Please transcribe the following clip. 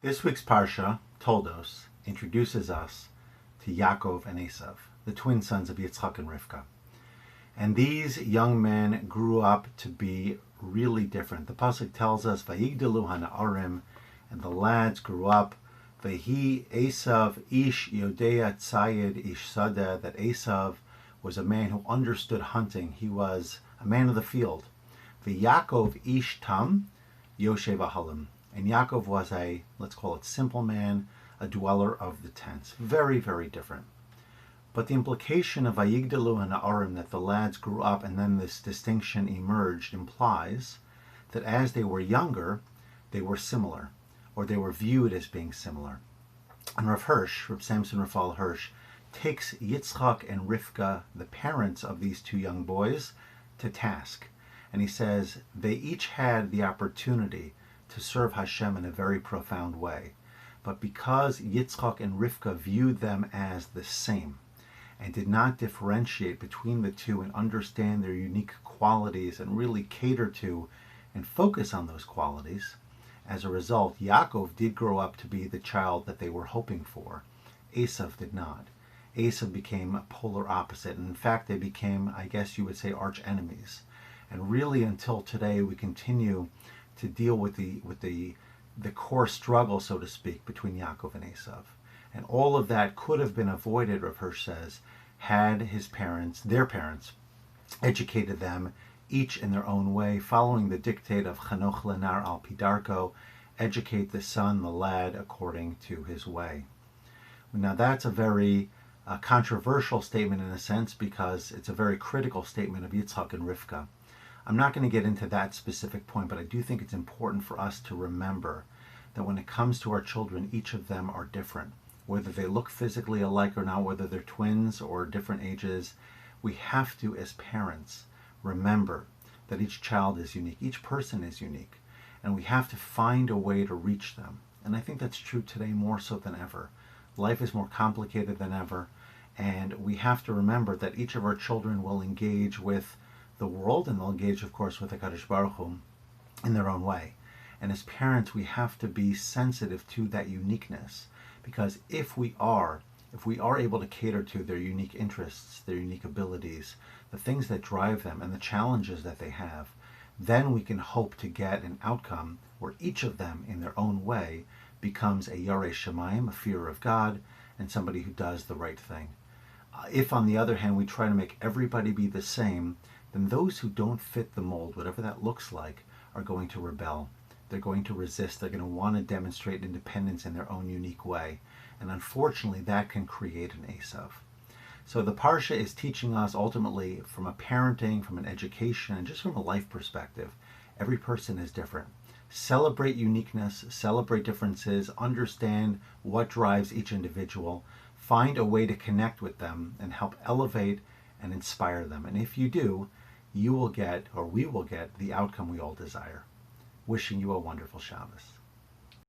This week's Parsha, Toldos, introduces us to Jacob and Esau, the twin sons of Yitzchak and Rivka. And these young men grew up to be really different. The pasuk tells us, "Vayigdalu hana'arim," and the lads grew up. Vahi Esau ish yodea tzayid ish sada, that Esau was a man who understood hunting. He was a man of the field. V'Yakov ish tam yoshev ahalim. And Yaakov was a, let's call it, simple man, a dweller of the tents. Very, very different. But the implication of Vayigdalu and Na'arim, that the lads grew up and then this distinction emerged, implies that as they were younger, they were similar, or they were viewed as being similar. And Rav Samson Raphael Hirsch, takes Yitzchak and Rivka, the parents of these two young boys, to task. And he says they each had the opportunity to serve Hashem in a very profound way. But because Yitzchak and Rivka viewed them as the same and did not differentiate between the two and understand their unique qualities and really cater to and focus on those qualities, as a result, Yaakov did grow up to be the child that they were hoping for. Esau did not. Esau became a polar opposite, and in fact they became, I guess you would say, arch enemies. And really until today we continue to deal with the core struggle, so to speak, between Yaakov and Esau. And all of that could have been avoided, Rav Hirsch says, had their parents, educated them each in their own way, following the dictate of Chanoch Lenar al Pidarko, educate the son, the lad, according to his way. Now that's a very controversial statement in a sense, because it's a very critical statement of Yitzchak and Rivka. I'm not going to get into that specific point, but I do think it's important for us to remember that when it comes to our children, each of them are different. Whether they look physically alike or not, whether they're twins or different ages, we have to, as parents, remember that each child is unique, each person is unique, and we have to find a way to reach them. And I think that's true today more so than ever. Life is more complicated than ever, and we have to remember that each of our children will engage with the world, and they'll engage, of course, with the HaKadosh Baruch Hu in their own way. And as parents, we have to be sensitive to that uniqueness, because if we are able to cater to their unique interests, their unique abilities, the things that drive them, and the challenges that they have, then we can hope to get an outcome where each of them, in their own way, becomes a Yarei Shamayim, a fear of God, and somebody who does the right thing. If, on the other hand, we try to make everybody be the same, then those who don't fit the mold, whatever that looks like, are going to rebel. They're going to resist. They're going to want to demonstrate independence in their own unique way. And unfortunately, that can create an Esau. So the Parsha is teaching us ultimately, from a parenting, from an education, and just from a life perspective, every person is different. Celebrate uniqueness, celebrate differences, understand what drives each individual, find a way to connect with them and help elevate and inspire them. And if you do, you will get, or we will get, the outcome we all desire. Wishing you a wonderful Shabbos.